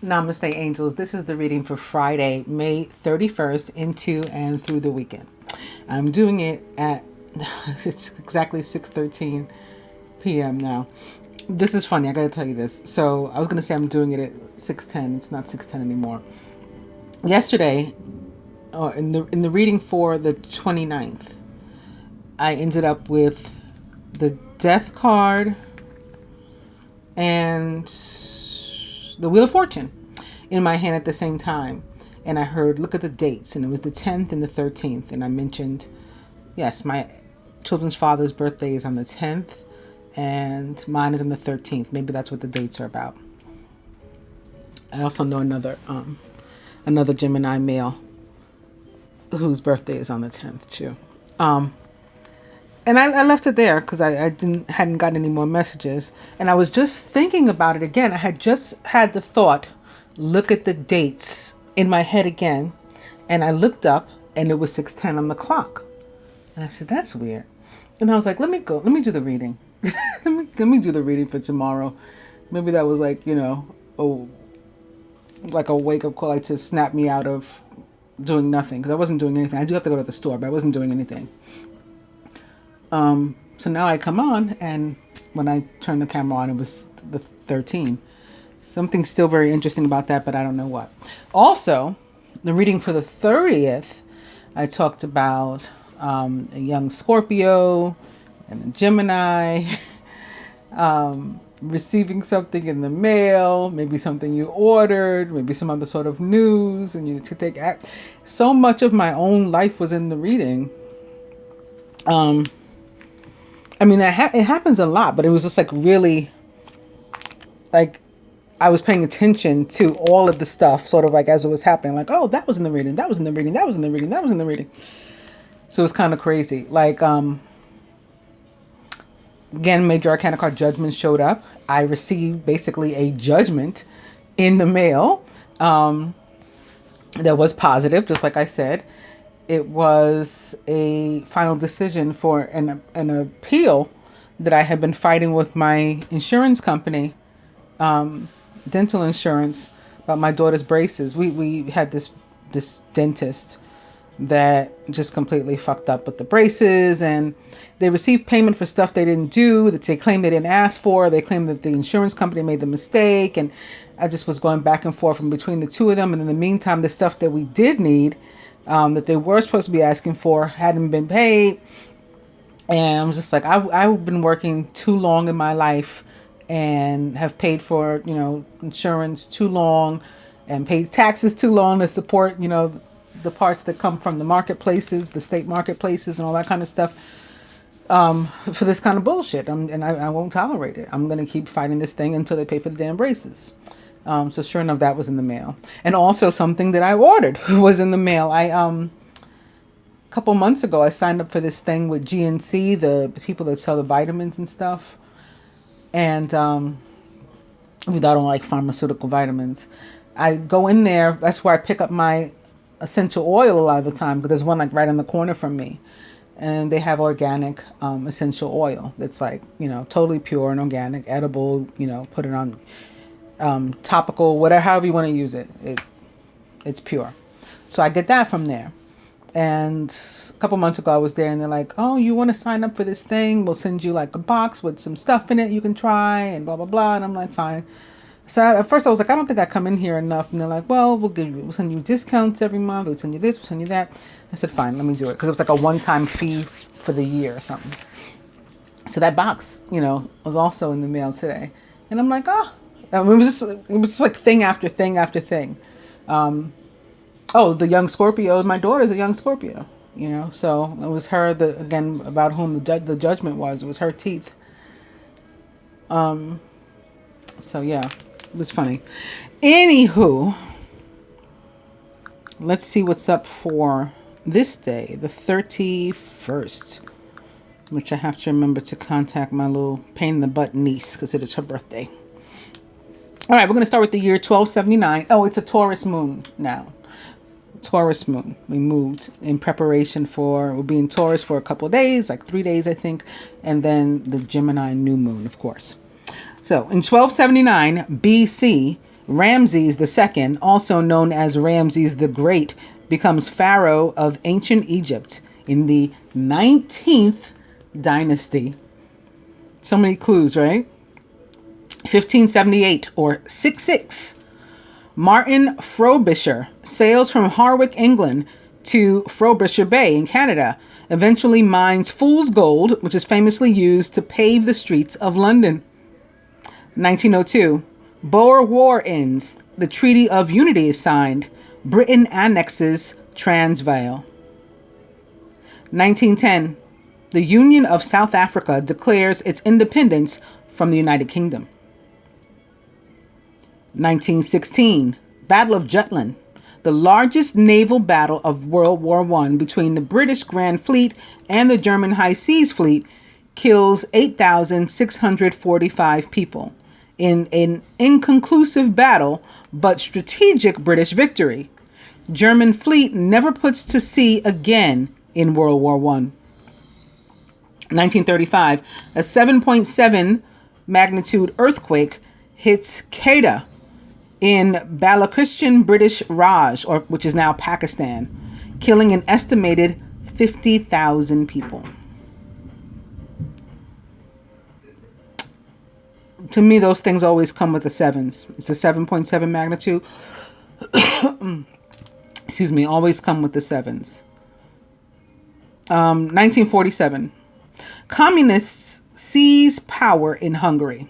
Namaste, angels. This is the reading for Friday, May 31st, into and through the weekend. I'm doing it at, it's exactly 6:13 p.m. now. This is funny. I got to tell you this. So I was going to say I'm doing it at 6:10. It's not 6:10 anymore. Yesterday, in the reading for the 29th, I ended up with the Death card and the Wheel of Fortune in my hand at the same time. And I heard, look at the dates. And it was the 10th and the 13th. And I mentioned, yes, my children's father's birthday is on the 10th and mine is on the 13th. Maybe that's what the dates are about. I also know another Gemini male whose birthday is on the 10th too. And I left it there because I hadn't gotten any more messages. And I was just thinking about it again. I had just had the thought, look at the dates in my head again. And I looked up and it was 6:10 on the clock. And I said, that's weird. And I was like, let me do the reading. let me do the reading for tomorrow. Maybe that was like, like a wake up call, like to snap me out of doing nothing. Because I wasn't doing anything. I do have to go to the store, but I wasn't doing anything. So now I come on, and when I turn the camera on, it was the 13. Something still very interesting about that, but I don't know what. Also, the reading for the 30th, I talked about a young Scorpio and a Gemini receiving something in the mail, maybe something you ordered, maybe some other sort of news, and you could take act. So much of my own life was in the reading. I mean, it happens a lot, but it was just like really, like, I was paying attention to all of the stuff, sort of like as it was happening. Like, oh, that was in the reading, that was in the reading, that was in the reading, that was in the reading. So it was kind of crazy. Like, again, Major Arcana card Judgment showed up. I received basically a judgment in the mail that was positive, just like I said. It was a final decision for an appeal that I had been fighting with my insurance company, dental insurance, about my daughter's braces. We had this dentist that just completely fucked up with the braces, and they received payment for stuff they didn't do, that they claimed they didn't ask for. They claimed that the insurance company made the mistake, and I just was going back and forth from between the two of them. And in the meantime, the stuff that we did need, that they were supposed to be asking for, hadn't been paid. And I was just like, I've been working too long in my life and have paid for, insurance too long and paid taxes too long to support, the parts that come from the marketplaces, the state marketplaces and all that kind of stuff, for this kind of bullshit. And I won't tolerate it. I'm going to keep fighting this thing until they pay for the damn braces. So sure enough, that was in the mail. And also something that I ordered was in the mail. A couple months ago, I signed up for this thing with GNC, the people that sell the vitamins and stuff. And even though I don't like pharmaceutical vitamins, I go in there. That's where I pick up my essential oil a lot of the time, because there's one like right in the corner from me. And they have organic essential oil that's like, totally pure and organic, edible, put it on topical, whatever, however you want to use it. It's pure. So I get that from there. And a couple months ago I was there, and they're like, oh, you want to sign up for this thing? We'll send you like a box with some stuff in it you can try and blah, blah, blah. And I'm like, fine. So at first I was like, I don't think I come in here enough. And they're like, well, we'll send you discounts every month. We'll send you this, we'll send you that. I said, fine, let me do it. Because it was like a one-time fee for the year or something. So that box, was also in the mail today. And I'm like, oh. It was just like thing after thing after thing. The young Scorpio, my daughter's a young Scorpio, so it was her, again, about whom the judgment was. It was her teeth. So yeah, it was funny. Anywho, let's see what's up for this day, the 31st, which I have to remember to contact my little pain in the butt niece because it is her birthday. All right, we're going to start with the year 1279. Oh, it's a Taurus moon now. Taurus moon. We moved in preparation we'll be in Taurus for a couple of days, like 3 days, I think. And then the Gemini new moon, of course. So in 1279 BC, Ramses II, also known as Ramses the Great, becomes pharaoh of ancient Egypt in the 19th dynasty. So many clues, right? 1578 or 66. Martin Frobisher sails from Harwich, England to Frobisher Bay in Canada, eventually mines fool's gold, which is famously used to pave the streets of London. 1902. Boer War ends. The Treaty of Unity is signed. Britain annexes Transvaal. 1910. The Union of South Africa declares its independence from the United Kingdom. 1916. Battle of Jutland, the largest naval battle of World War I between the British Grand Fleet and the German High Seas Fleet, kills 8,645 people in an inconclusive battle but strategic British victory. German fleet never puts to sea again in World War I. 1935, a 7.7 magnitude earthquake hits Quetta in Balochistan, British Raj, or which is now Pakistan, killing an estimated 50,000 people. To me, those things always come with the sevens. It's a 7.7 magnitude. Excuse me, always come with the sevens. 1947. Communists seize power in Hungary.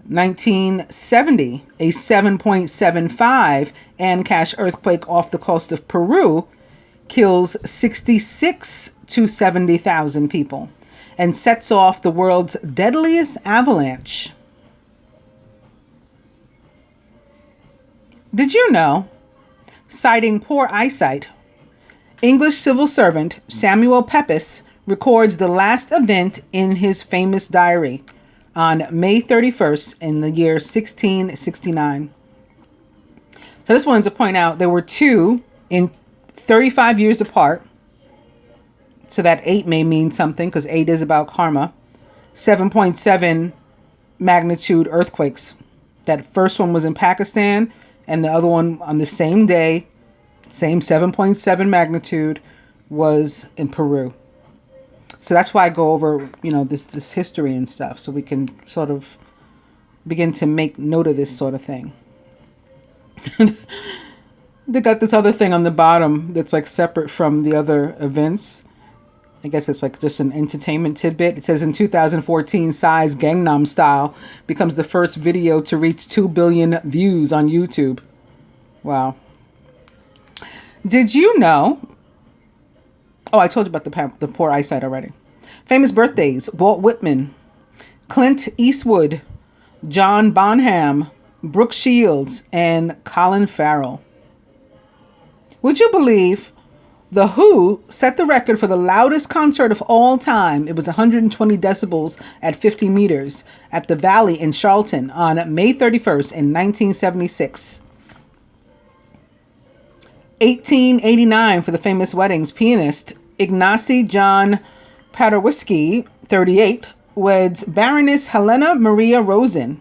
1970, a 7.75 Ancash earthquake off the coast of Peru kills 66 to 70,000 people and sets off the world's deadliest avalanche. Did you know, citing poor eyesight, English civil servant Samuel Pepys records the last event in his famous diary on May 31st in the year 1669. So I just wanted to point out there were two in 35 years apart. So that 8 may mean something because 8 is about karma. 7.7 magnitude earthquakes. That first one was in Pakistan and the other one on the same day, same 7.7 magnitude, was in Peru. So that's why I go over, this history and stuff, so we can sort of begin to make note of this sort of thing. They got this other thing on the bottom that's like separate from the other events. I guess it's like just an entertainment tidbit. It says in 2014, Psy's Gangnam Style becomes the first video to reach 2 billion views on YouTube. Wow. Did you know? Oh, I told you about the poor eyesight already. Famous birthdays: Walt Whitman, Clint Eastwood, John Bonham, Brooke Shields, and Colin Farrell. Would you believe The Who set the record for the loudest concert of all time? It was 120 decibels at 50 meters at the Valley in Charlton on May 31st in 1976. 1889 for the famous weddings. Pianist Ignacy John Paderewski, 38, weds Baroness Helena Maria Rosen.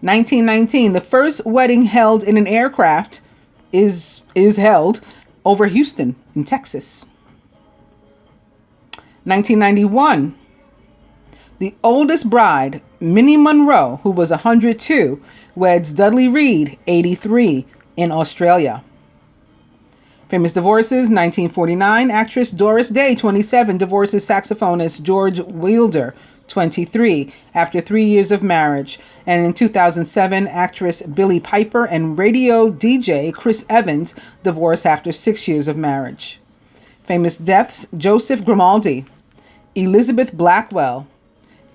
1919, the first wedding held in an aircraft is held over Houston in Texas. 1991, the oldest bride, Minnie Monroe, who was 102, weds Dudley Reed, 83, in Australia. Famous divorces: 1949, actress Doris Day, 27, divorces saxophonist George Wilder, 23, after 3 years of marriage. And in 2007, actress Billie Piper and radio DJ Chris Evans divorced after 6 years of marriage. Famous deaths: Joseph Grimaldi, Elizabeth Blackwell,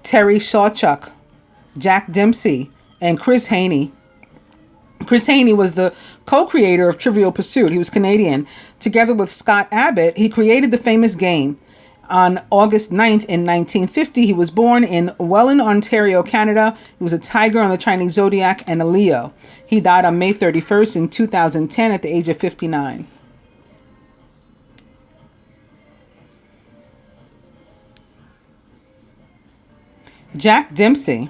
Terry Sawchuk, Jack Dempsey, and Chris Haney. Chris Haney was the co-creator of Trivial Pursuit. He was Canadian. Together with Scott Abbott, he created the famous game. On August 9th in 1950, he was born in Welland, Ontario, Canada. He was a tiger on the Chinese zodiac and a Leo. He died on May 31st in 2010 at the age of 59. Jack Dempsey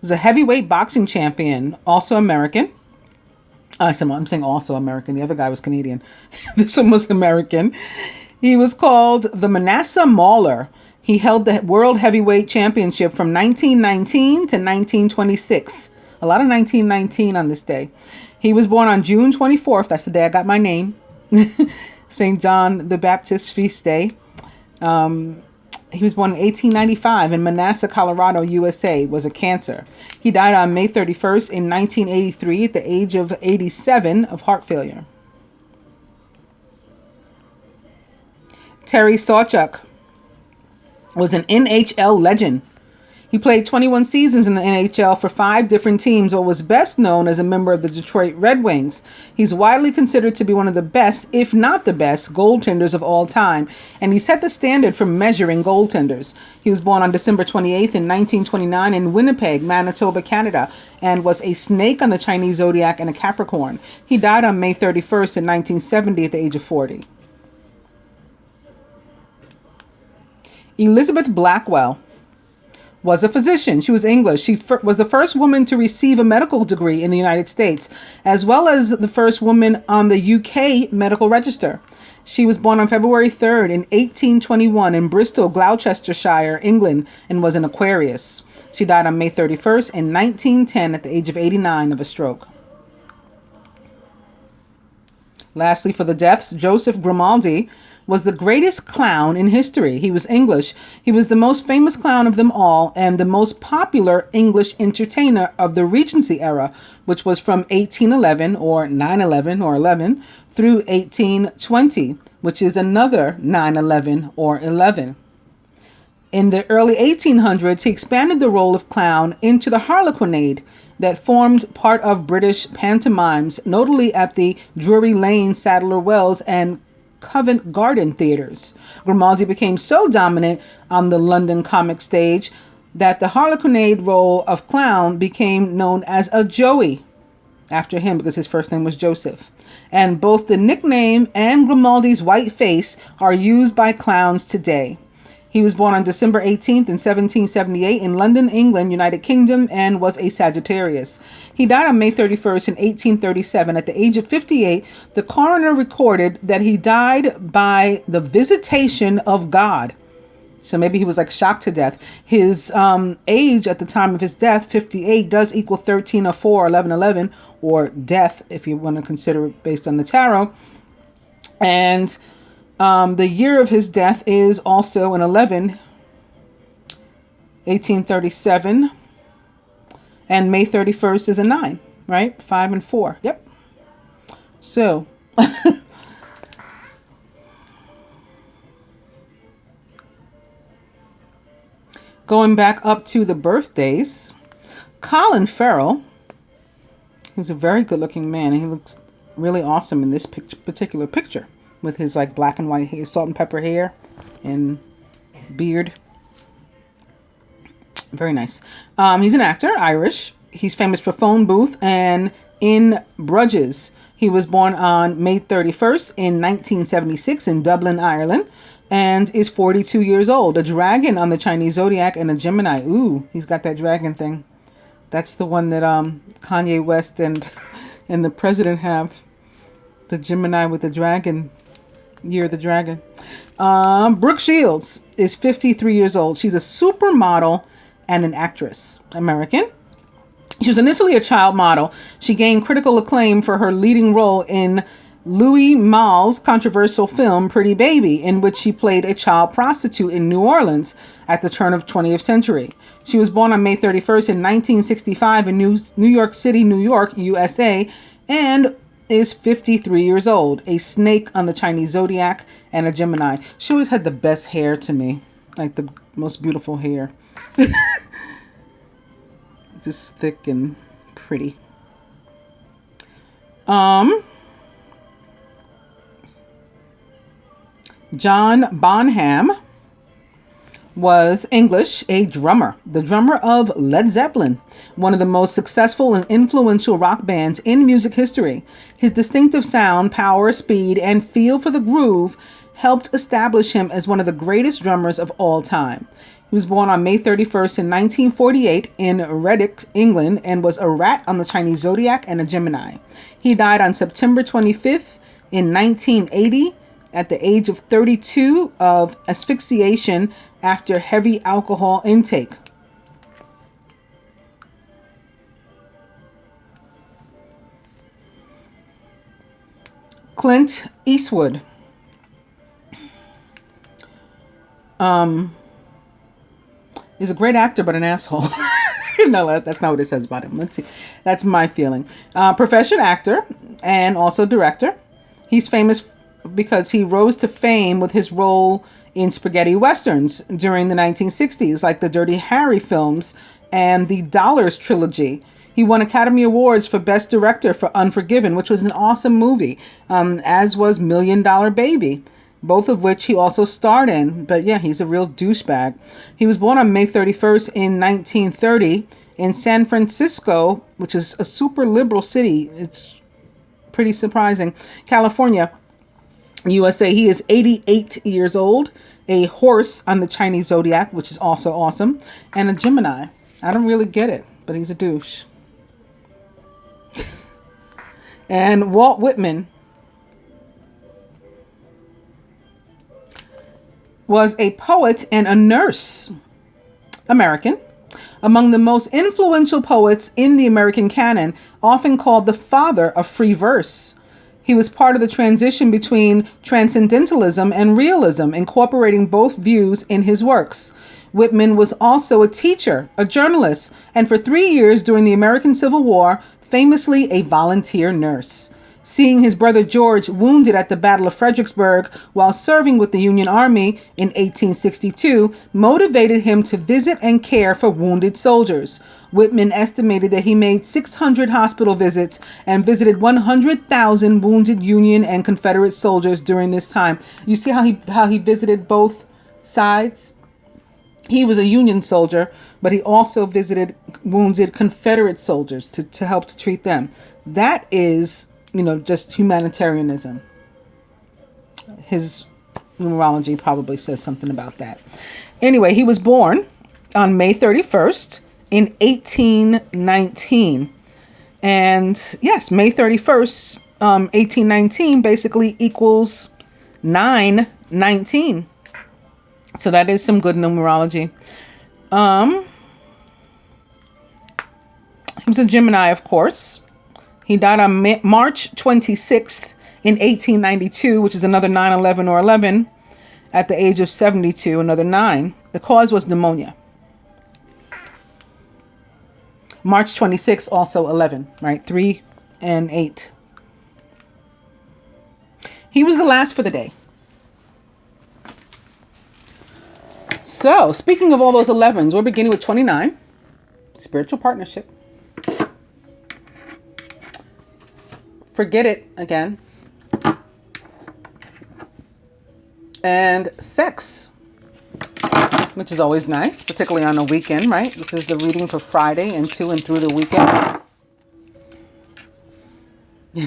Was a heavyweight boxing champion, also American. I'm saying also American. The other guy was Canadian. This one was American. He was called the Manasseh Mauler. He held the World Heavyweight Championship from 1919 to 1926. A lot of 1919 on this day. He was born on June 24th. That's the day I got my name. St. John the Baptist feast day. He was born in 1895 in Manassas, Colorado, USA. Was a cancer. He died on May 31st in 1983 at the age of 87 of heart failure. Terry Sawchuk was an NHL legend. He played 21 seasons in the NHL for 5 different teams, but was best known as a member of the Detroit Red Wings. He's widely considered to be one of the best, if not the best, goaltenders of all time, and he set the standard for measuring goaltenders. He was born on December 28th in 1929 in Winnipeg, Manitoba, Canada, and was a snake on the Chinese zodiac and a Capricorn. He died on May 31st in 1970 at the age of 40. Elizabeth Blackwell was a physician. She was English. She was the first woman to receive a medical degree in the United States, as well as the first woman on the UK medical register. She was born on February 3rd in 1821 in Bristol, Gloucestershire, England, and was an Aquarius. She died on May 31st in 1910 at the age of 89 of a stroke. Lastly, for the deaths, Joseph Grimaldi was the greatest clown in history. He was English. He was the most famous clown of them all and the most popular English entertainer of the Regency era, which was from 1811 or 911 or 11 through 1820, which is another 911 or 11. In the early 1800s, he expanded the role of clown into the harlequinade that formed part of British pantomimes, notably at the Drury Lane, Sadler Wells, and Covent Garden theaters. Grimaldi became so dominant on the London comic stage that the harlequinade role of clown became known as a Joey, after him because his first name was Joseph. And both the nickname and Grimaldi's white face are used by clowns today. He was born on December 18th in 1778 in London, England, United Kingdom, and was a Sagittarius. He died on May 31st in 1837 at the age of 58. The coroner recorded that he died by the visitation of God. So maybe he was like shocked to death. His age at the time of his death, 58, does equal 1304, 1111, or death, if you want to consider it based on the tarot. And the year of his death is also an 11, 1837, and May 31st is a 9, right? 5 and 4. Yep. So, going back up to the birthdays, Colin Farrell, who's a very good-looking man, and he looks really awesome in this particular picture, with his like black and white hair, salt and pepper hair and beard. Very nice. He's an actor, Irish. He's famous for Phone Booth and In Bruges. He was born on May 31st in 1976 in Dublin, Ireland, and is 42 years old. A dragon on the Chinese zodiac and a Gemini. Ooh, he's got that dragon thing. That's the one that Kanye West and the president have. The Gemini with the dragon. Year of the Dragon. Brooke Shields is 53 years old. She's a supermodel and an actress. American. She was initially a child model. She gained critical acclaim for her leading role in Louis Malle's controversial film Pretty Baby, in which she played a child prostitute in New Orleans at the turn of 20th century. She was born on May 31st in 1965 in New York City, New York, USA, and is 53 years old, a snake on the Chinese zodiac, and a Gemini. She always had the best hair to me, like the most beautiful hair. Just thick and pretty. John Bonham was English, a drummer, the drummer of Led Zeppelin, one of the most successful and influential rock bands in music history. His distinctive sound, power, speed, and feel for the groove helped establish him as one of the greatest drummers of all time. He was born on May 31st in 1948 in Redditch, England, and was a rat on the Chinese zodiac and a Gemini. He died on September 25th in 1980 at the age of 32 of asphyxiation after heavy alcohol intake. Clint Eastwood. He's a great actor, but an asshole. No, that's not what it says about him. Let's see. That's my feeling. Profession actor and also director. He's famous because he rose to fame with his role in spaghetti westerns during the 1960s, like the Dirty Harry films and the Dollars trilogy. He won Academy Awards for Best Director for Unforgiven, which was an awesome movie, as was Million Dollar Baby, both of which he also starred in. But yeah, he's a real douchebag. He was born on May 31st in 1930 in San Francisco, which is a super liberal city. It's pretty surprising. California, USA. He is 88 years old, a horse on the Chinese zodiac, which is also awesome, and a Gemini. I don't really get it, but he's a douche. And Walt Whitman was a poet and a nurse, American, among the most influential poets in the American canon, often called the father of free verse. He was part of the transition between transcendentalism and realism, incorporating both views in his works. Whitman was also a teacher, a journalist, and for 3 years during the American Civil War, famously a volunteer nurse. Seeing his brother George wounded at the Battle of Fredericksburg while serving with the Union Army in 1862 motivated him to visit and care for wounded soldiers. Whitman estimated that he made 600 hospital visits and visited 100,000 wounded Union and Confederate soldiers during this time. You see how he visited both sides? He was a Union soldier, but he also visited wounded Confederate soldiers to help to treat them. That is, just humanitarianism. His numerology probably says something about that. Anyway, he was born on May 31st in 1819. And yes, May 31st, 1819 basically equals 919. So that is some good numerology. He was a Gemini, of course. He died on March 26th in 1892, which is another 9/11 or 11, at the age of 72, another 9. The cause was pneumonia. March 26th, also 11, right? 3 and 8. He was the last for the day. So, speaking of all those 11s, we're beginning with 29, spiritual partnership. Forget it again. And sex, which is always nice, particularly on a weekend, right? This is the reading for Friday and to and through the weekend.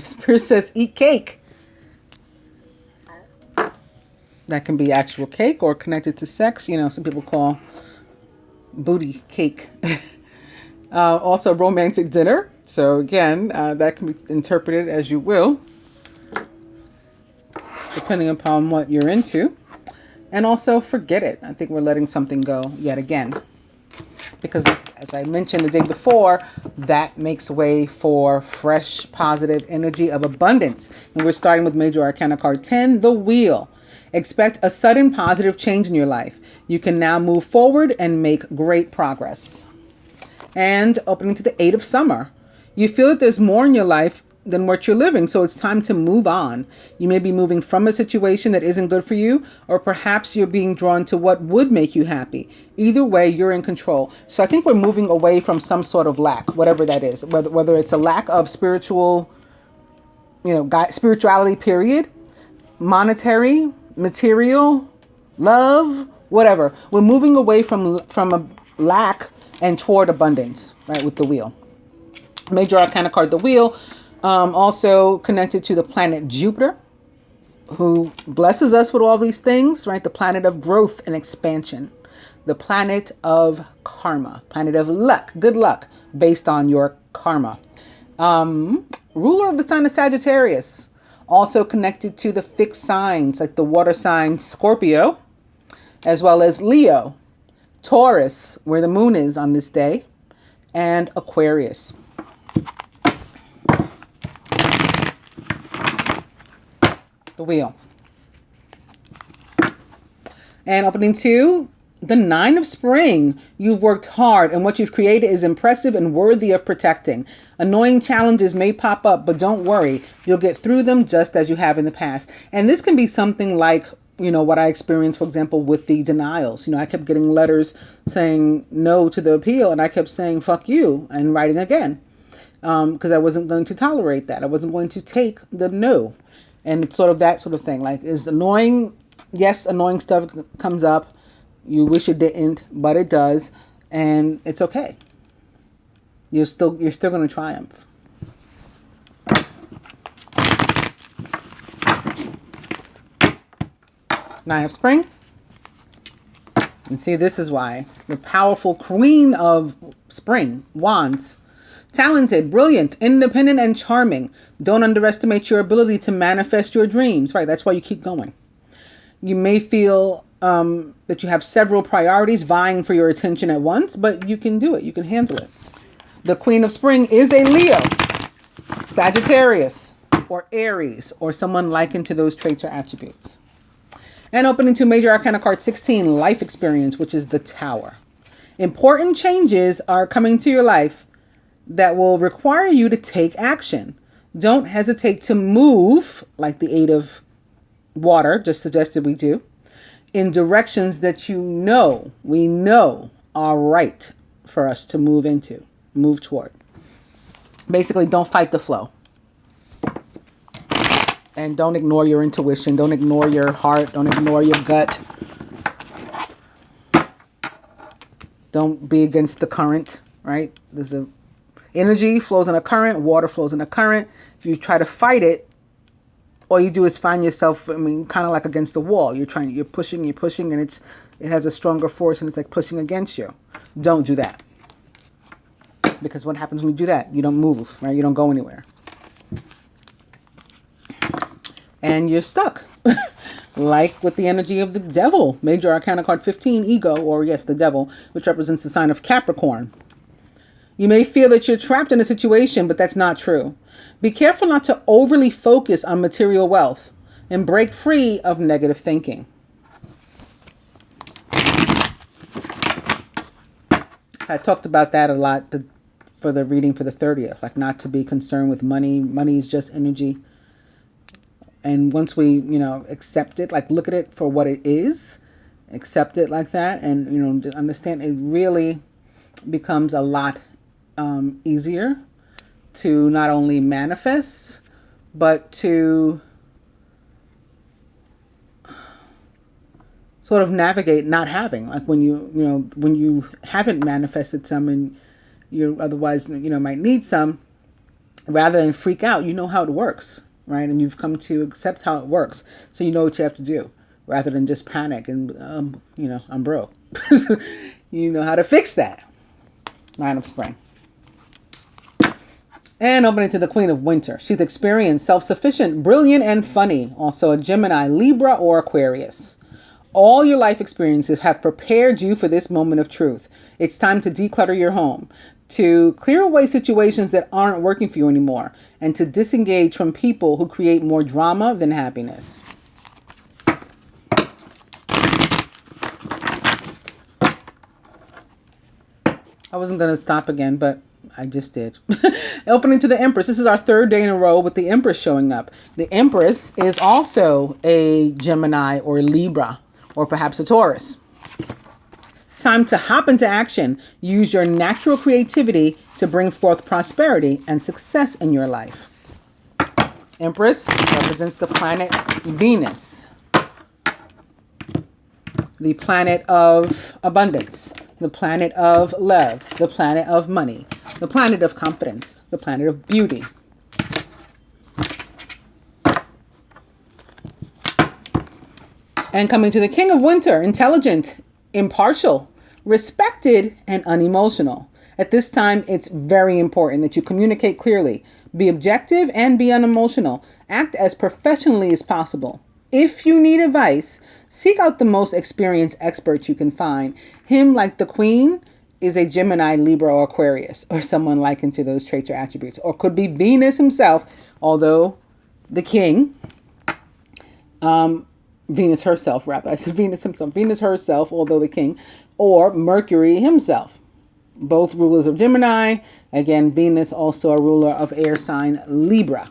Spirit says, eat cake. That can be actual cake or connected to sex. Some people call booty cake. Also romantic dinner. So again, that can be interpreted as you will, depending upon what you're into. And also forget it. I think we're letting something go yet again. Because as I mentioned the day before, that makes way for fresh, positive energy of abundance. And we're starting with Major Arcana card 10, the Wheel. Expect a sudden positive change in your life. You can now move forward and make great progress. And opening to the 8 of Summer. You feel that there's more in your life than what you're living, so it's time to move on. You may be moving from a situation that isn't good for you, or perhaps you're being drawn to what would make you happy. Either way, you're in control. So I think we're moving away from some sort of lack, whatever that is, whether it's a lack of spirituality, period, monetary, material, love, whatever. We're moving away from a lack and toward abundance, right, with the Wheel. Major Arcana card, the Wheel, also connected to the planet Jupiter, who blesses us with all these things, right? The planet of growth and expansion. the planet of karma, planet of luck, good luck, based on your karma. Ruler of the sign of Sagittarius, also connected to the fixed signs like the water sign Scorpio, as well as Leo, Taurus, where the moon is on this day, and Aquarius. The wheel. And opening to the Nine of Spring. You've worked hard and what you've created is impressive and worthy of protecting. Annoying challenges may pop up, but don't worry. You'll get through them just as you have in the past. And this can be something like, what I experienced, for example, with the denials. I kept getting letters saying no to the appeal, and I kept saying, fuck you, and writing again. Because I wasn't going to tolerate that. I wasn't going to take the no. And it's sort of that sort of thing. Like, is annoying, yes, annoying stuff comes up. You wish it didn't, but it does. And it's okay. You're still going to triumph. Nine of Spring. And see, this is why. The powerful Queen of Spring, Wands. Talented, brilliant, independent, and charming. Don't underestimate your ability to manifest your dreams. Right, that's why you keep going. You may feel that you have several priorities vying for your attention at once, but you can do it. You can handle it. The Queen of Spring is a Leo, Sagittarius, or Aries, or someone likened to those traits or attributes. And opening to Major Arcana card 16, Life Experience, which is the Tower. Important changes are coming to your life that will require you to take action. Don't hesitate to move, like the Eight of Water just suggested we do, in directions that we know are right for us to move toward. Basically, don't fight the flow. And don't ignore your intuition. Don't ignore your heart. Don't ignore your gut. Don't be against the current, right? Energy flows in a current. Water flows in a current. If you try to fight it, all you do is find yourself, kind of like against the wall. You're pushing, and it has a stronger force, and it's like pushing against you. Don't do that. Because what happens when you do that? You don't move, right? You don't go anywhere. And you're stuck. Like with the energy of the Devil. Major Arcana card 15, Ego, or yes, the Devil, which represents the sign of Capricorn. You may feel that you're trapped in a situation, but that's not true. Be careful not to overly focus on material wealth and break free of negative thinking. I talked about that a lot for the reading for the 30th, like not to be concerned with money. Money is just energy. And once we, accept it, like look at it for what it is, accept it like that, and, understand it really becomes a lot easier to not only manifest, but to sort of navigate not having. Like when you haven't manifested some and you otherwise, might need some, rather than freak out, you know how it works. Right? And you've come to accept how it works. So you know what you have to do rather than just panic and, I'm broke. You know how to fix that. Nine of Spring. And opening to the Queen of Winter. She's experienced, self-sufficient, brilliant, and funny. Also a Gemini, Libra, or Aquarius. All your life experiences have prepared you for this moment of truth. It's time to declutter your home, to clear away situations that aren't working for you anymore, and to disengage from people who create more drama than happiness. I wasn't going to stop again, but I just did. Opening to the Empress. This is our third day in a row with the Empress showing up. The Empress is also a Gemini or Libra, or perhaps a Taurus. Time to hop into action. Use your natural creativity to bring forth prosperity and success in your life. Empress represents the planet Venus, the planet of abundance, the planet of love, the planet of money, the planet of confidence, the planet of beauty. And coming to the King of Winter, intelligent, impartial, respected, and unemotional. At this time, it's very important that you communicate clearly, be objective, and be unemotional. Act as professionally as possible. If you need advice, seek out the most experienced experts you can find. Him, like the Queen, is a Gemini, Libra, or Aquarius, or someone likened to those traits or attributes, or could be Venus himself, although the King, Venus herself, rather. I said Venus himself. Venus herself, although the King, or Mercury himself. Both rulers of Gemini. Again, Venus also a ruler of air sign Libra.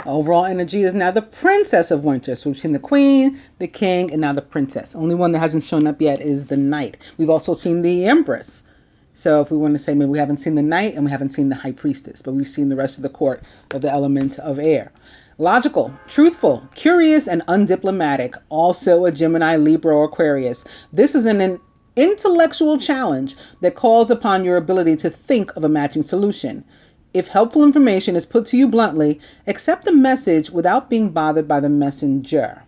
Overall energy is now the Princess of Winter. So we've seen the Queen, the King, and now the Princess. Only one that hasn't shown up yet is the Knight. We've also seen the Empress. So if we want to say maybe we haven't seen the Knight and we haven't seen the High Priestess, but we've seen the rest of the court of the element of air. Logical, truthful, curious, and undiplomatic. Also a Gemini, Libra, or Aquarius. This is an intellectual challenge that calls upon your ability to think of a matching solution. If helpful information is put to you bluntly, accept the message without being bothered by the messenger.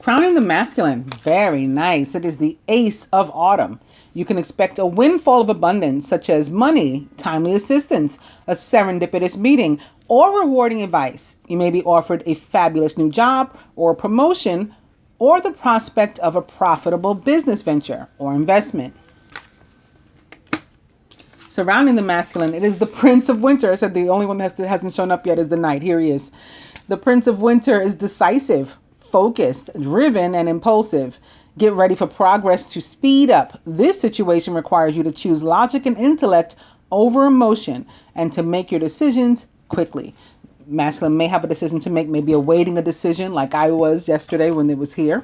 Crowning the masculine, very nice. It is the Ace of Autumn. You can expect a windfall of abundance, such as money, timely assistance, a serendipitous meeting, or rewarding advice. You may be offered a fabulous new job or a promotion, or the prospect of a profitable business venture or investment. Surrounding the masculine, it is the Prince of Winter. I said the only one that hasn't shown up yet is the Knight. Here he is. The Prince of Winter is decisive, focused, driven, and impulsive. Get ready for progress to speed up. This situation requires you to choose logic and intellect over emotion and to make your decisions quickly. Masculine may have a decision to make, maybe awaiting a decision like I was yesterday when it was here.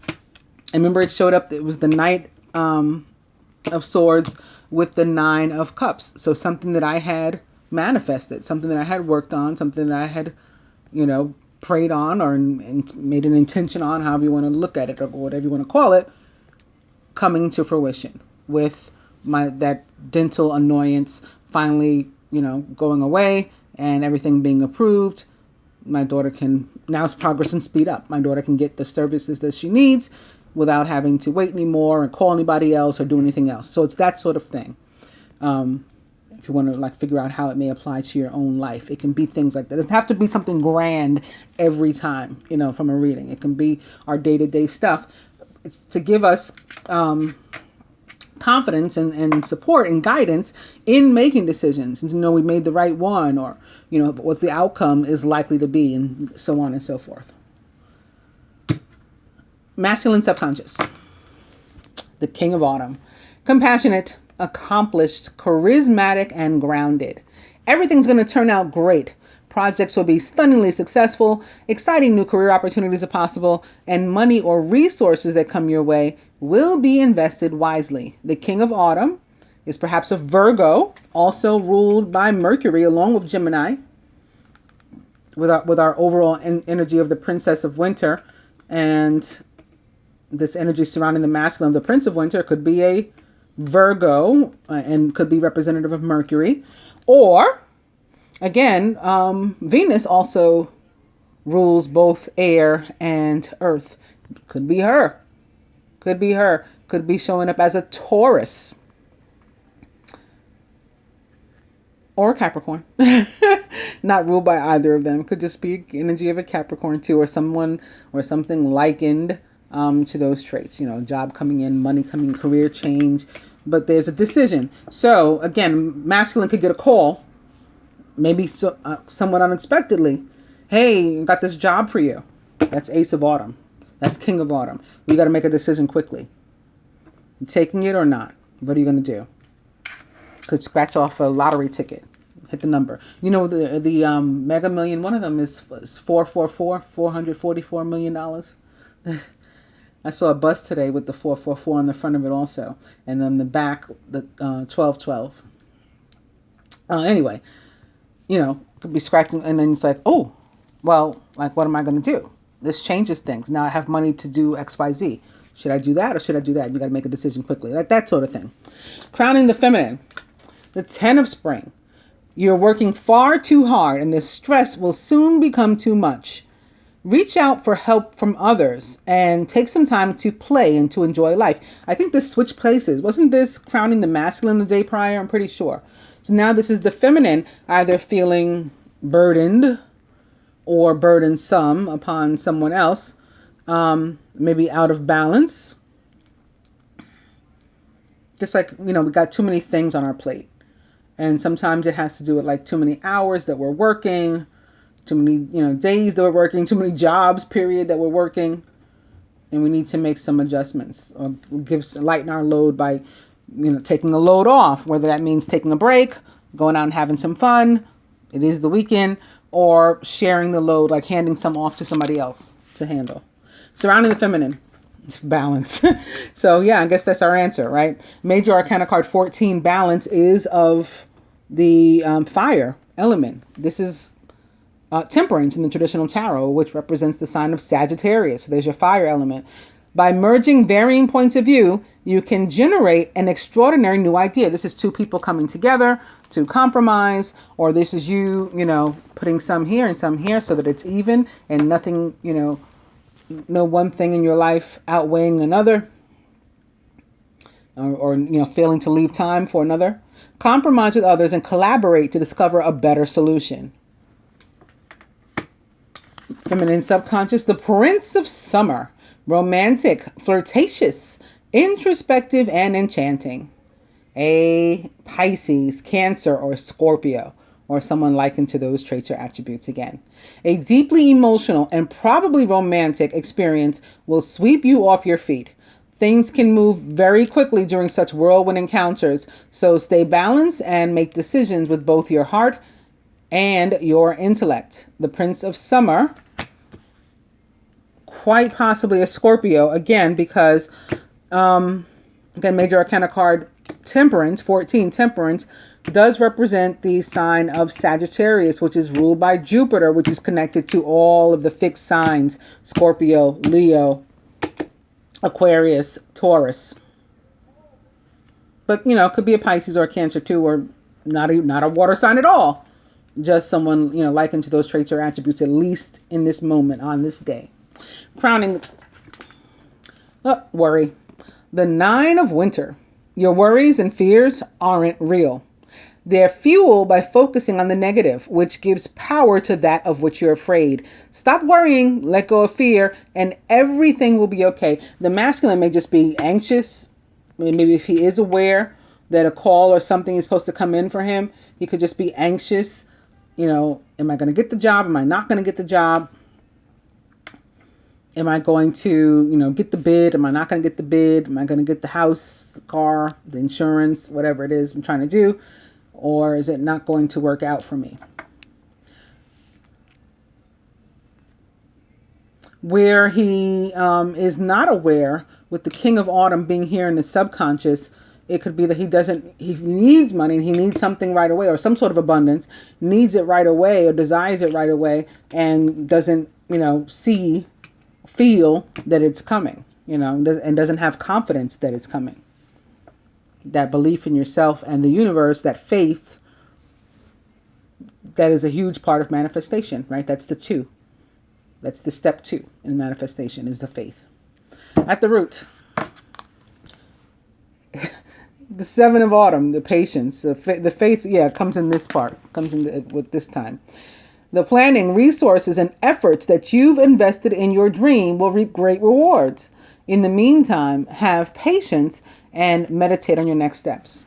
And remember it showed up, it was the Knight of Swords with the Nine of Cups. So something that I had manifested, something that I had worked on, something that I had, prayed on or made an intention on, however you want to look at it or whatever you want to call it, coming to fruition with that dental annoyance finally, going away and everything being approved. My daughter can now progress and speed up. My daughter can get the services that she needs without having to wait anymore and call anybody else or do anything else. So it's that sort of thing. If you want to figure out how it may apply to your own life, it can be things like that. It doesn't have to be something grand every time, from a reading. It can be our day-to-day stuff. It's to give us confidence and support and guidance in making decisions, and to know we made the right one, or what the outcome is likely to be, and so on and so forth. Masculine subconscious, the King of Autumn. Compassionate, accomplished, charismatic, and grounded. Everything's going to turn out great. Projects will be stunningly successful. Exciting new career opportunities are possible, and money or resources that come your way will be invested wisely. The King of Autumn is perhaps a Virgo, also ruled by Mercury along with Gemini, with our overall energy of the Princess of Winter, and this energy surrounding the masculine of the Prince of Winter could be a Virgo and could be representative of Mercury, or again, Venus also rules both air and earth. Could be her. Could be showing up as a Taurus or a Capricorn. Not ruled by either of them. Could just be energy of a Capricorn too, or someone or something likened to those traits, job coming in, money coming, career change, but there's a decision. So again, masculine could get a call, maybe somewhat unexpectedly. Hey, got this job for you. That's Ace of Autumn. That's King of Autumn. We got to make a decision quickly. You taking it or not? What are you going to do? Could scratch off a lottery ticket. Hit the number. The Mega Million, one of them is $444 million. I saw a bus today with the 444 on the front of it also, and then the back, the 1212. Anyway, could be scratching, and then it's like, oh, well, like, what am I going to do? This changes things. Now I have money to do X, Y, Z. Should I do that or should I do that? You got to make a decision quickly. Like that sort of thing. Crowning the feminine. The 10 of spring. You're working far too hard and the stress will soon become too much. Reach out for help from others and take some time to play and to enjoy life. I think this switched places. Wasn't this crowning the masculine the day prior? I'm pretty sure. So now this is the feminine, either feeling burdened or burdensome upon someone else, maybe out of balance. Just like, we got too many things on our plate. And sometimes it has to do with like too many hours that we're working, too many, days that we're working, too many jobs, period, that we're working. And we need to make some adjustments or lighten our load by, taking a load off, whether that means taking a break, going out and having some fun. It is the weekend. Or sharing the load, like handing some off to somebody else to handle. Surrounding the feminine. It's balance. So yeah, I guess that's our answer, right? Major Arcana card 14, balance, is of the fire element. This is temperance in the traditional tarot, which represents the sign of Sagittarius. So there's your fire element. By merging varying points of view, you can generate an extraordinary new idea. This is two people coming together to compromise, or this is you, putting some here and some here so that it's even and nothing, no one thing in your life outweighing another, or failing to leave time for another. Compromise with others and collaborate to discover a better solution. Feminine subconscious, the Prince of Summer. Romantic, flirtatious, introspective, and enchanting. A Pisces, Cancer, or Scorpio, or someone likened to those traits or attributes again. A deeply emotional and probably romantic experience will sweep you off your feet. Things can move very quickly during such whirlwind encounters, so stay balanced and make decisions with both your heart and your intellect. The Prince of Summer, quite possibly a Scorpio, again, because, again, Major Arcana card Temperance, 14, Temperance, does represent the sign of Sagittarius, which is ruled by Jupiter, which is connected to all of the fixed signs, Scorpio, Leo, Aquarius, Taurus. But, it could be a Pisces or a Cancer too, or not a water sign at all. Just someone, likened to those traits or attributes, at least in this moment, on this day. Crowning, worry. The 9 of Winter. Your worries and fears aren't real. They're fueled by focusing on the negative, which gives power to that of which you're afraid. Stop worrying, let go of fear, and everything will be okay. The masculine may just be anxious. Maybe if he is aware that a call or something is supposed to come in for him, he could just be anxious. Am I going to get the job? Am I not going to get the job? Am I going to, get the bid? Am I not going to get the bid? Am I going to get the house, the car, the insurance, whatever it is I'm trying to do? Or is it not going to work out for me? Where he is not aware, with the King of Autumn being here in the subconscious, it could be that he needs money and he needs something right away, or some sort of abundance, needs it right away or desires it right away, and doesn't, feel that it's coming, and doesn't have confidence that it's coming. That belief in yourself and the universe, that faith, that is a huge part of manifestation, right? That's the 2. That's the step 2 in manifestation, is the faith. At the root, the 7 of Autumn, the patience, the faith, comes in this part, with this time. The planning, resources, and efforts that you've invested in your dream will reap great rewards. In the meantime, have patience and meditate on your next steps.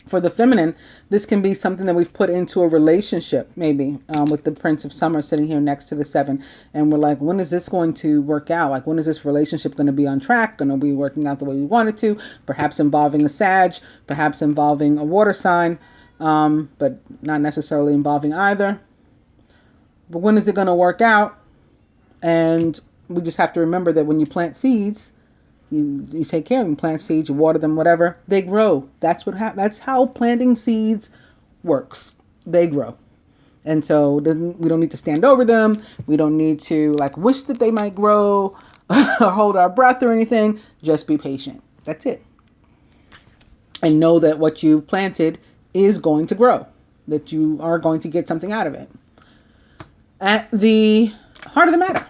For the feminine, this can be something that we've put into a relationship, maybe, with the Prince of Summer sitting here next to the 7. And we're like, when is this going to work out? Like, when is this relationship going to be on track? Going to be working out the way we want it to? Perhaps involving a Sag, perhaps involving a water sign, but not necessarily involving either. But when is it going to work out? And we just have to remember that when you plant seeds, you take care of them. Plant seeds, you water them, whatever, they grow. That's how planting seeds works. They grow. And so we don't need to stand over them. We don't need to like wish that they might grow or hold our breath or anything. Just be patient. That's it. And know that what you planted is going to grow, that you are going to get something out of it. At the heart of the matter,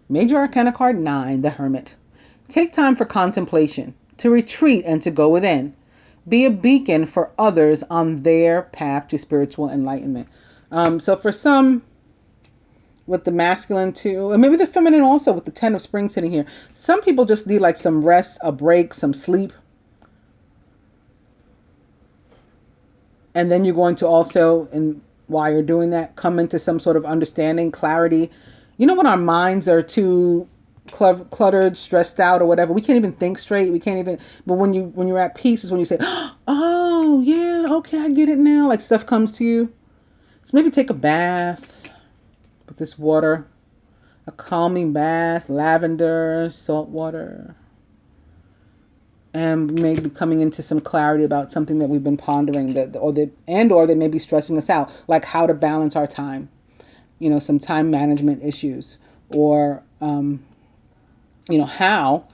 Major Arcana card 9, the Hermit. Take time for contemplation, to retreat and to go within. Be a beacon for others on their path to spiritual enlightenment. So for some, with the masculine too, and maybe the feminine also with the 10 of Spring sitting here, some people just need like some rest, a break, some sleep. And then you're going to also, and while you're doing that, come into some sort of understanding, clarity. You know, when our minds are too cluttered, stressed out or whatever, we can't even think straight. We can't even, but when you're at peace is when you say, oh yeah, okay, I get it now. Like stuff comes to you. So maybe take a bath with this water, a calming bath, lavender, salt water, and maybe coming into some clarity about something that we've been pondering or that may be stressing us out, like how to balance our time, you know, some time management issues, or, you know, how,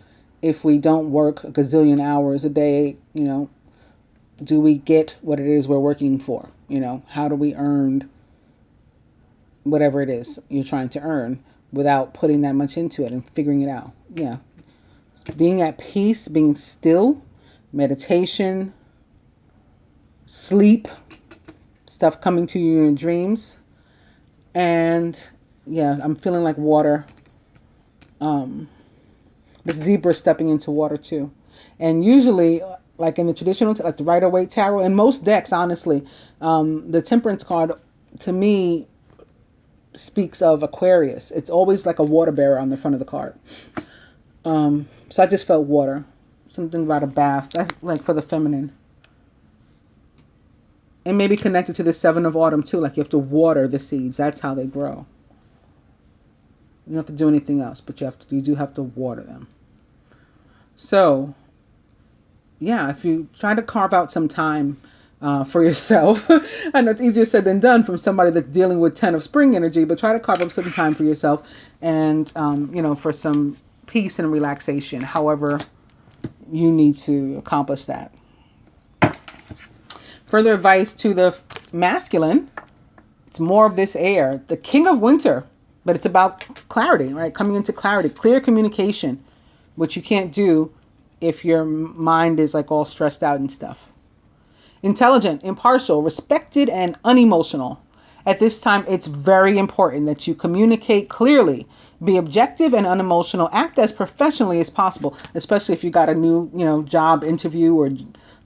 if we don't work a gazillion hours a day, you know, do we get what it is we're working for? You know, how do we earn whatever it is you're trying to earn without putting that much into it and figuring it out? Yeah. Being at peace, being still, meditation, sleep, stuff coming to you in dreams. And yeah, I'm feeling like water. This zebra stepping into water too. And usually, like in the traditional, like the Rider-Waite Tarot, and most decks, honestly, the Temperance card, to me, speaks of Aquarius. It's always like a water bearer on the front of the card. So I just felt water. Something about a bath, like for the feminine. And maybe connected to the 7 of Autumn too, like you have to water the seeds. That's how they grow. You don't have to do anything else, but you do have to water them. So, yeah, if you try to carve out some time for yourself, I know it's easier said than done from somebody that's dealing with 10 of Spring energy, but try to carve up some time for yourself and, you know, for some peace and relaxation, however you need to accomplish that. Further advice to the masculine, it's more of this air, the King of Winter. But it's about clarity, right? Coming into clarity, clear communication, which you can't do if your mind is like all stressed out and stuff. Intelligent, impartial, respected, and unemotional. At this time, it's very important that you communicate clearly, be objective and unemotional, act as professionally as possible, especially if you got a new, you know, job interview or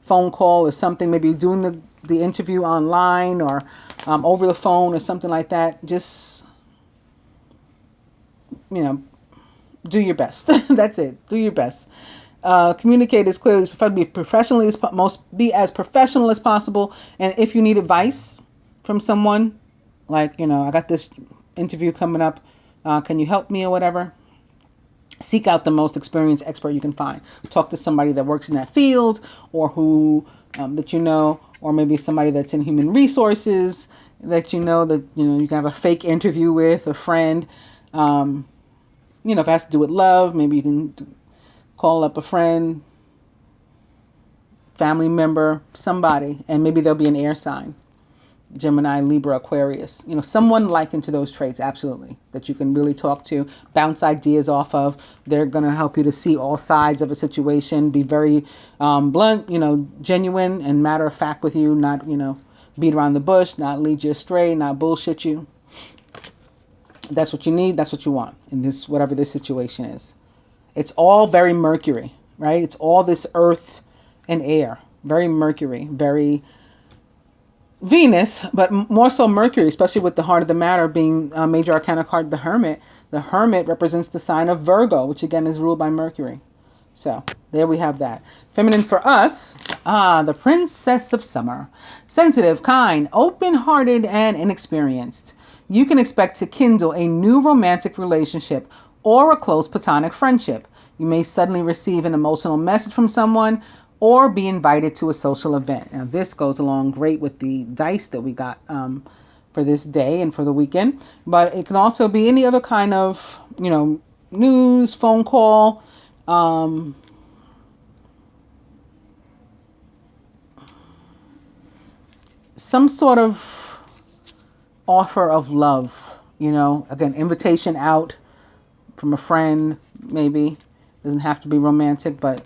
phone call or something. Maybe you're doing the interview online or over the phone or something like that. Just, you know, do your best. That's it. Do your best. Communicate as clearly as be professionally as be as professional as possible. And if you need advice from someone, like, you know, I got this interview coming up. Can you help me or whatever? Seek out the most experienced expert you can find. Talk to somebody that works in that field, or who that you know, or maybe somebody that's in human resources that you know you can have a fake interview with, a friend. You know, if it has to do with love, maybe you can call up a friend, family member, somebody, and maybe there'll be an air sign. Gemini, Libra, Aquarius, you know, someone likened to those traits, absolutely, that you can really talk to, bounce ideas off of. They're going to help you to see all sides of a situation, be very blunt, you know, genuine and matter of fact with you, not, you know, beat around the bush, not lead you astray, not bullshit you. That's what you need. That's what you want in this, whatever this situation is. It's all very Mercury, right? It's all this earth and air, very Mercury, very Venus, but more so Mercury, especially with the heart of the matter being Major Arcana card, the Hermit. The Hermit represents the sign of Virgo, which again is ruled by Mercury. So there we have that. Feminine for us, the Princess of Summer. Sensitive, kind, open-hearted, and inexperienced. You can expect to kindle a new romantic relationship or a close platonic friendship. You may suddenly receive an emotional message from someone or be invited to a social event. Now, this goes along great with the dice that we got for this day and for the weekend, but it can also be any other kind of, news, phone call, some sort of offer of love, again, invitation out from a friend, maybe. Doesn't have to be romantic, but,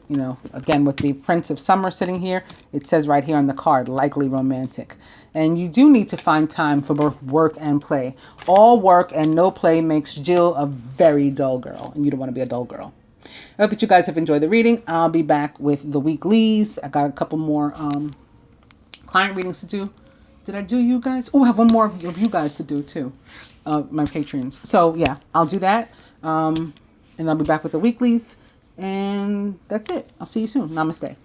again, with the Prince of Summer sitting here, it says right here on the card, likely romantic. And you do need to find time for both work and play. All work and no play makes Jill a very dull girl, and you don't want to be a dull girl. I hope that you guys have enjoyed the reading. I'll be back with the weeklies. I got a couple more client readings to do. Did I do you guys? Oh, I have one more of you guys to do too. My patrons. So yeah, I'll do that. And I'll be back with the weeklies. And that's it. I'll see you soon. Namaste.